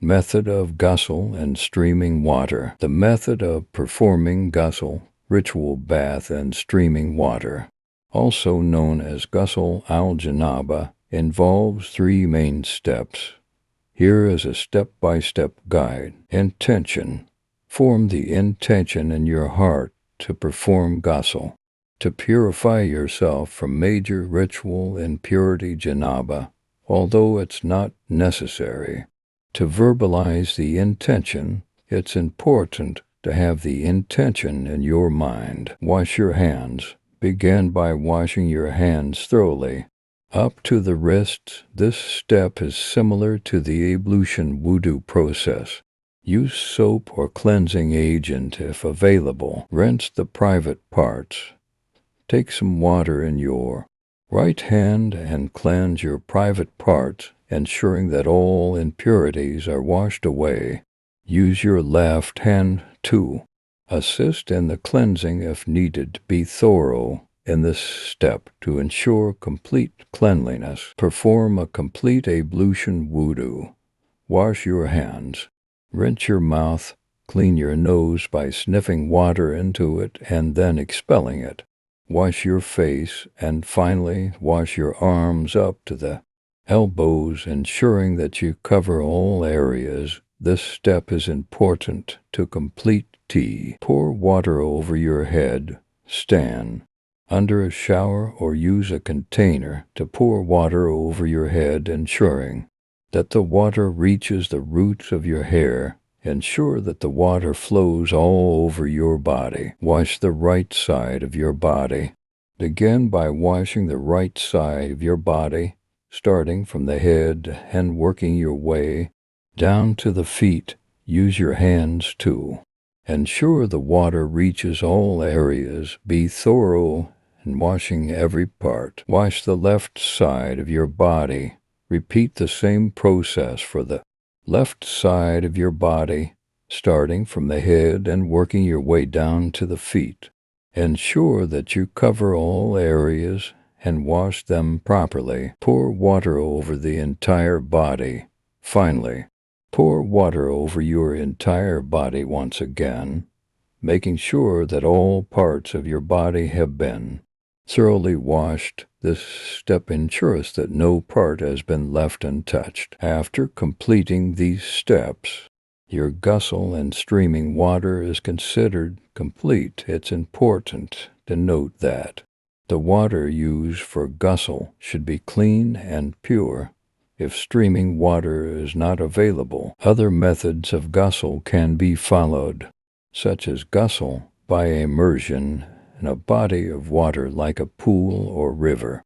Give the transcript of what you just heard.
Method of ghusl and streaming water. The method of performing ghusl, ritual bath and streaming water, also known as ghusl al-janabah, involves 3 main steps. Here is a step-by-step guide. Intention. Form the intention in your heart to perform ghusl, to purify yourself from major ritual impurity janabah, although it's not necessary. To verbalize the intention, it's important to have the intention in your mind. Wash your hands. Begin by washing your hands thoroughly, up to the wrists. This step is similar to the ablution wudu process. Use soap or cleansing agent if available. Rinse the private parts. Take some water in your right hand and cleanse your private parts, ensuring that all impurities are washed away. Use your left hand to assist in the cleansing if needed. Be thorough in this step to ensure complete cleanliness. Perform a complete ablution wudu. Wash your hands. Rinse your mouth. Clean your nose by sniffing water into it and then expelling it. Wash your face, and finally wash your arms up to the elbows, ensuring that you cover all areas. This step is important to complete tea. Pour water over your head. Stand under a shower or use a container to pour water over your head, ensuring that the water reaches the roots of your hair. Ensure that the water flows all over your body. Wash the right side of your body. Begin by washing the right side of your body, starting from the head and working your way down to the feet. Use your hands too. Ensure the water reaches all areas. Be thorough in washing every part. Wash the left side of your body. Repeat the same process for the left side of your body, starting from the head and working your way down to the feet. Ensure that you cover all areas and wash them properly. Pour water over the entire body. Finally, pour water over your entire body once again, making sure that all parts of your body have been thoroughly washed. This step ensures that no part has been left untouched. After completing these steps, your ghusl and streaming water is considered complete. It's important to note that the water used for ghusl should be clean and pure. If streaming water is not available, other methods of ghusl can be followed, such as ghusl by immersion in a body of water like a pool or river.